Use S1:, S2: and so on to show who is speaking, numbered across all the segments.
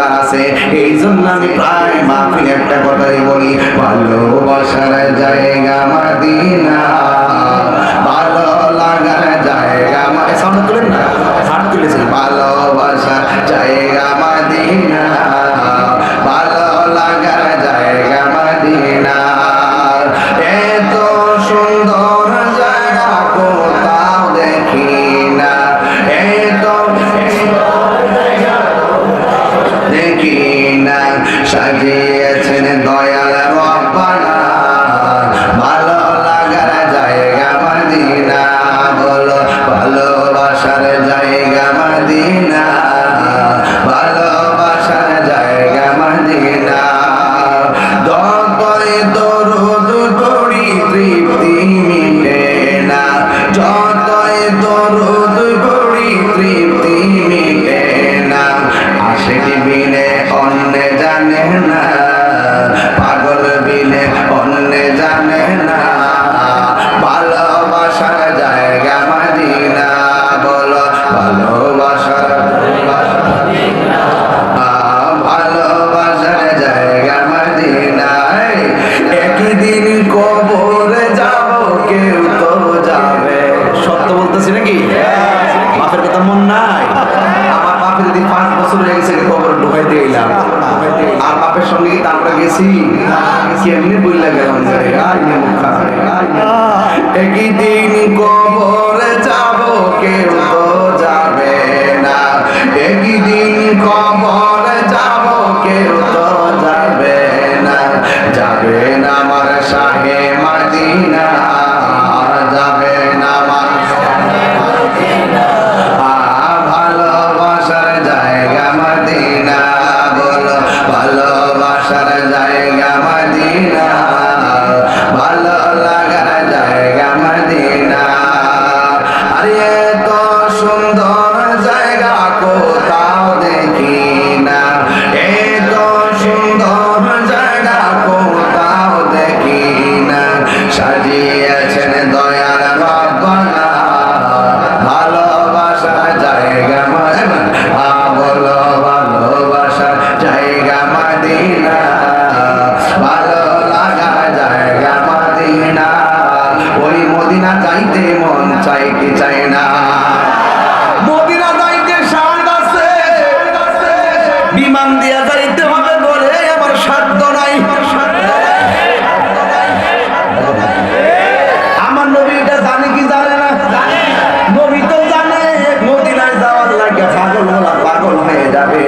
S1: উপকার আছে। এই জন্য আমি প্রায় মাহফিলে একটা কথাই বলি, ভালোবাসার জায়গা মদিনা, ভালো লাগার জায়গা মদিনা। সাউন্ড তুলেন না, হাত তুলেছেন। ভালোবাসার জায়গা মদিনা, ভালো লাগার জায়গা মদিনা, এত সুন্দর জায়গা কোথাও দেখি না, এত দেখি না, সাজিয়েছেন দয়াল রব্বানা, ভালো লাগার জায়গা মদিনা, বলো ভালোবাসার জায়গা মদিনা, ভালোবাসার জায়গা মদিনা, যতই দরুদ পড়ি তৃপ্তি মিটে না, যতই দরুদ পড়ি তৃপ্তি মিটে না, আশিক বিনে অন্য জানে না, পাগল বিনে অন্য জানে না, ভালোবাসার জায়গা মদিনা, বলো ভালোবাসার ভালোবাসার জায়গা মদিনা, একদিন কবরে যাব কেউ তো যাবে। সত্য বলতেছি নাকি? বাপের কথা মন নাই? আমার বাপের যদি 5 বছর হয়ে গেছে কবরে ঢুকাই দিয়ে এলাম, আর বাপের সঙ্গে আমরা গেছি, কেমনি বললে গেলাম একদিন কবরে যাব কেউ তো যাবে না, একদিন কবরে যাব কেউ তো যাবে না, যাবে না আমার শাহে মদিনা, যাবে না আমার ভালোবাসার জায়গা মদিনা, বলো ভালোবাসার জায়গা মদিনা, ভালো লাগার জায়গা মদিনা, আরে এত সুন্দর জায়গা কোথাও দেখি না, এত সুন্দর জায়গা কোথাও দেখি না, সাজিয়েছেন দয়াল রব্বানা, ভালোবাসার জায়গা মদিনা, বলো ভালোবাসার জায়গা মদিনা, ভালো লাগা জায়গা মদিনা, ওই মদিনা যাইতে মন চাই কি চাই না, মদিনা যাইতে সাদ আছে, বিমান দিয়া যাইতে হবে বলে আমার সাধ্য নাই, আমার নবীটা জানে কি জানে না? নবী তো জানে মদিনায় যাওয়ার লাগে পাগল হলা পাগল হয়ে যাবে,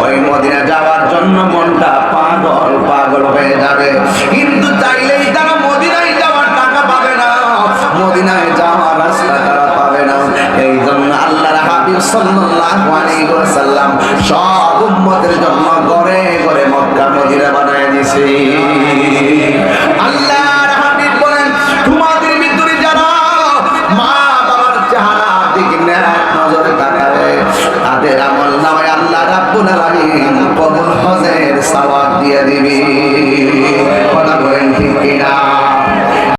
S1: ওই মদিনা যাওয়ার জন্য মনটা পাগল পাগল হয়ে যাবে, কিন্তু চাইলেই তারা মদিনায় যাওয়ার টাকা পাবে না, মদিনায় যাওয়ার রাস্তা তারা পাবে না। এই জন্য আল্লাহর হাবিব সাল্লাল্লাহু আলাইহি ওয়াসাল্লাম সব উম্মতের জন্য ঘরে ঘরে মক্কা মদিনা বানায় দিয়েছে। আল্লাহর হাবিব বলেন, তোমাদের ভিতরে যারা মা বাবার চেহারা দিকে নেক নজরে তাকাবে, তাদের আমল নামায় আল্লাহ রাব্বুল আলামিন কবুল হজের সওয়াব দিয়ে দিবে।